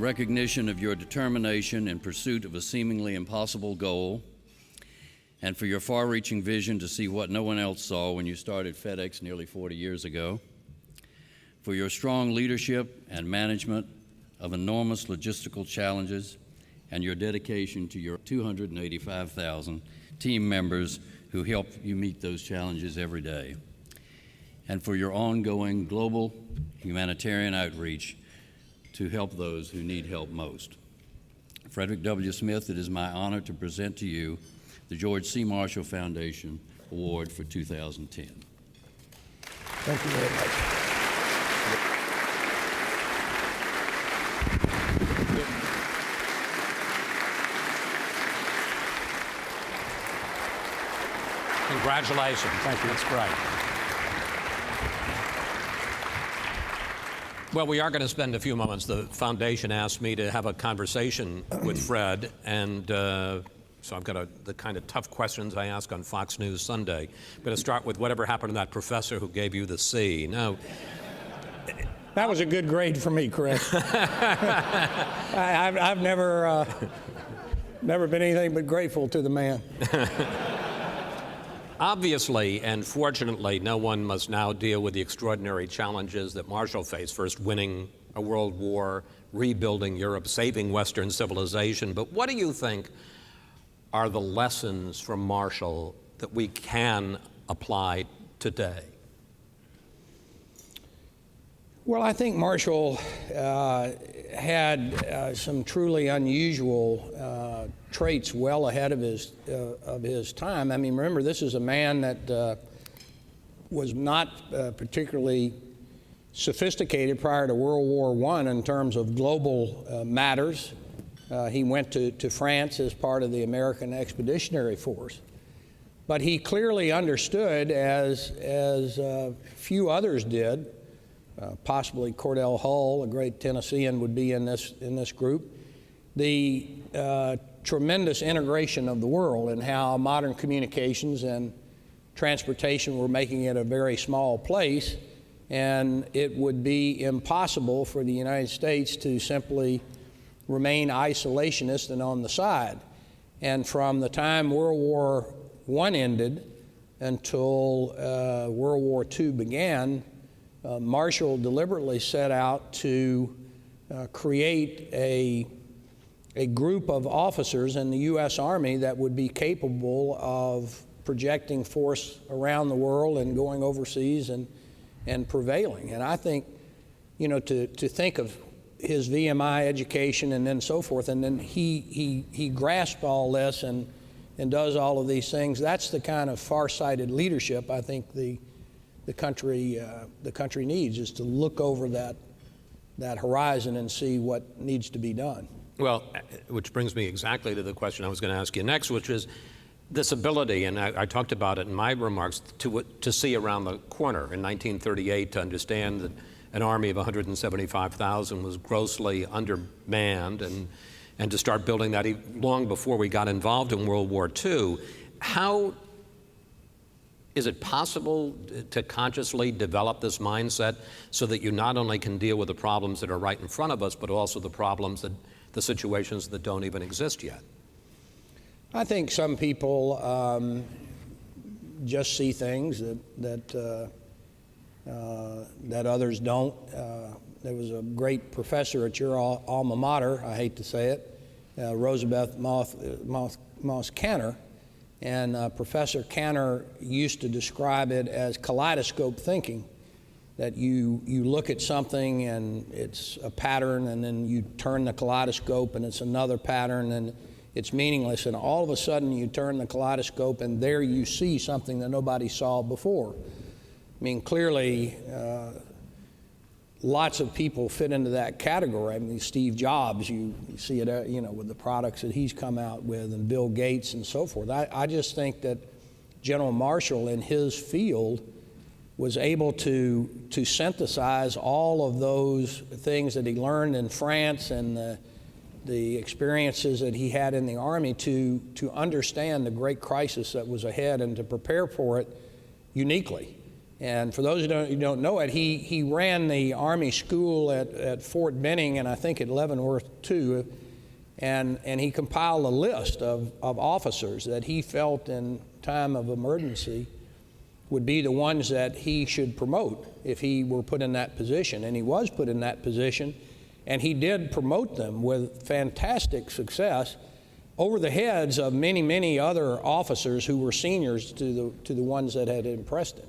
recognition of your determination in pursuit of a seemingly impossible goal, and for your far-reaching vision to see what no one else saw when you started FedEx nearly 40 years ago, for your strong leadership and management of enormous logistical challenges, and your dedication to your 285,000 team members who help you meet those challenges every day, and for your ongoing global humanitarian outreach to help those who need help most. Frederick W. Smith, it is my honor to present to you the George C. Marshall Foundation Award for 2010. Thank you very much. Congratulations. Thank you. That's great. Well, we are going to spend a few moments. The foundation asked me to have a conversation with Fred, and so I've got the kind of tough questions I ask on Fox News Sunday. I'm going to start with whatever happened to that professor who gave you the C. Now, that was a good grade for me, Chris. I've never been anything but grateful to the man. Obviously and fortunately, no one must now deal with the extraordinary challenges that Marshall faced, first winning a world war, rebuilding Europe, saving Western civilization. But what do you think are the lessons from Marshall that we can apply today? Well, I think Marshall had some truly unusual traits well ahead of his time. I mean, remember, this is a man that was not particularly sophisticated prior to World War I in terms of global matters. He went to France as part of the American Expeditionary Force. But he clearly understood, as few others did, possibly Cordell Hull, a great Tennessean, would be in this group, the tremendous integration of the world and how modern communications and transportation were making it a very small place, and it would be impossible for the United States to simply remain isolationist and on the side. And from the time World War I ended until World War II began, Marshall deliberately set out to create a group of officers in the U.S. Army that would be capable of projecting force around the world and going overseas and prevailing. And I think, you know, to think of his VMI education and then so forth, and then he grasped all this and does all of these things, that's the kind of far-sighted leadership I think the country needs, is to look over that horizon and see what needs to be done. Well, which brings me exactly to the question I was going to ask you next, which is this ability, and I talked about it in my remarks, to see around the corner in 1938, to understand that an army of 175,000 was grossly undermanned, and to start building that long before we got involved in World War II. How is it possible to consciously develop this mindset so that you not only can deal with the problems that are right in front of us, but also the situations that don't even exist yet? I think some people just see things that others don't. There was a great professor at your alma mater, I hate to say it, Rosabeth Moss Kanter, and Professor Kanter used to describe it as kaleidoscope thinking, that you look at something and it's a pattern, and then you turn the kaleidoscope and it's another pattern and it's meaningless, and all of a sudden you turn the kaleidoscope and there you see something that nobody saw before. I mean, clearly, lots of people fit into that category. I mean, Steve Jobs, you see it, you know, with the products that he's come out with, and Bill Gates and so forth. I just think that General Marshall in his field was able to synthesize all of those things that he learned in France and the experiences that he had in the Army to understand the great crisis that was ahead and to prepare for it uniquely. And for those who don't know it, he ran the Army school at Fort Benning and I think at Leavenworth too. And he compiled a list of officers that he felt in time of emergency would be the ones that he should promote if he were put in that position. And he was put in that position, and he did promote them with fantastic success over the heads of many, many other officers who were seniors to the ones that had impressed him.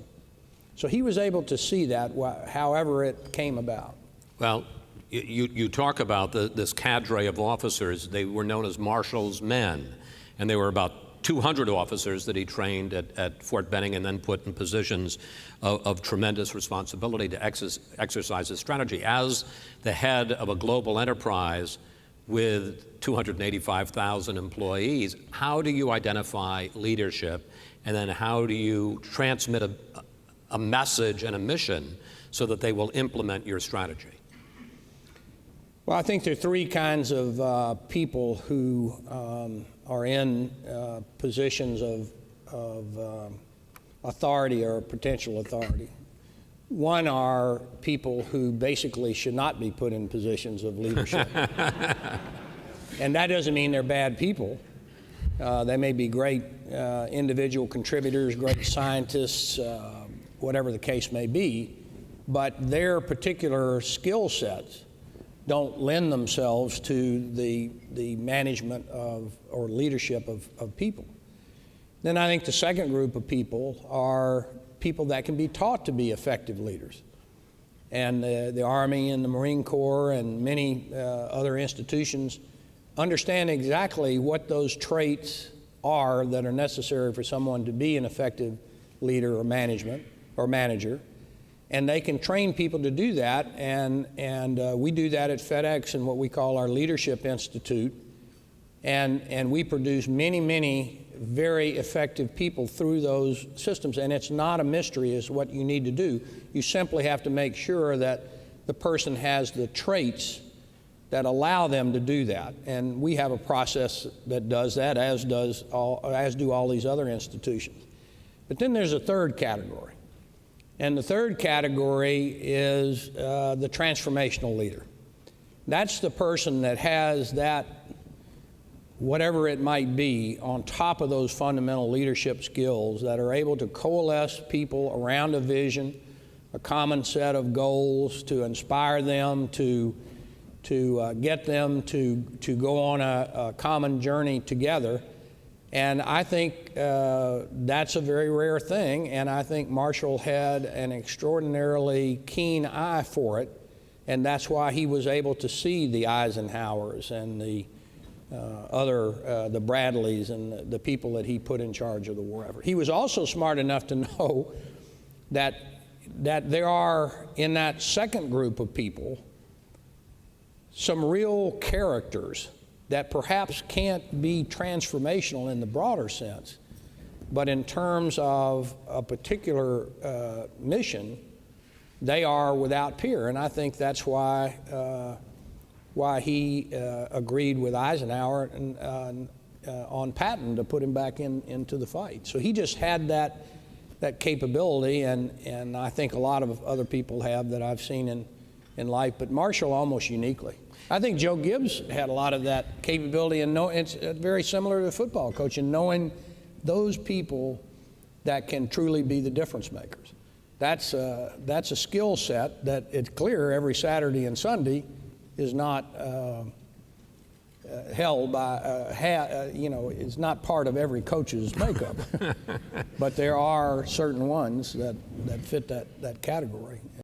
So he was able to see that however it came about. Well, you talk about this cadre of officers. They were known as Marshall's men, and they were about 200 officers that he trained at Fort Benning and then put in positions of tremendous responsibility to exercise his strategy. As the head of a global enterprise with 285,000 employees, how do you identify leadership, and then how do you transmit a message and a mission so that they will implement your strategy? Well, I think there are three kinds of people who are in positions of authority or potential authority. One are people who basically should not be put in positions of leadership. And that doesn't mean they're bad people. They may be great individual contributors, great scientists, whatever the case may be, but their particular skill sets don't lend themselves to the management of or leadership of people. Then I think the second group of people are people that can be taught to be effective leaders. And the Army and the Marine Corps and many other institutions understand exactly what those traits are that are necessary for someone to be an effective leader or manager. And they can train people to do that, and we do that at FedEx in what we call our Leadership Institute. And we produce many, many very effective people through those systems. And it's not a mystery as what you need to do. You simply have to make sure that the person has the traits that allow them to do that. And we have a process that does that, as do all these other institutions. But then there's a third category. And the third category is the transformational leader. That's the person that has that, whatever it might be, on top of those fundamental leadership skills that are able to coalesce people around a vision, a common set of goals, to inspire them, to get them to go on a common journey together. And I think that's a very rare thing, and I think Marshall had an extraordinarily keen eye for it, and that's why he was able to see the Eisenhowers and the the Bradleys and the people that he put in charge of the war effort. He was also smart enough to know that there are, in that second group of people, some real characters that perhaps can't be transformational in the broader sense, but in terms of a particular mission, they are without peer. And I think that's why he agreed with Eisenhower on Patton to put him back into the fight. So he just had that capability, and I think a lot of other people have that I've seen in life, but Marshall almost uniquely. I think Joe Gibbs had a lot of that capability, and it's very similar to the football coach in knowing those people that can truly be the difference makers. That's a skill set that it's clear every Saturday and Sunday is not held by, it's not part of every coach's makeup. But there are certain ones that fit that category.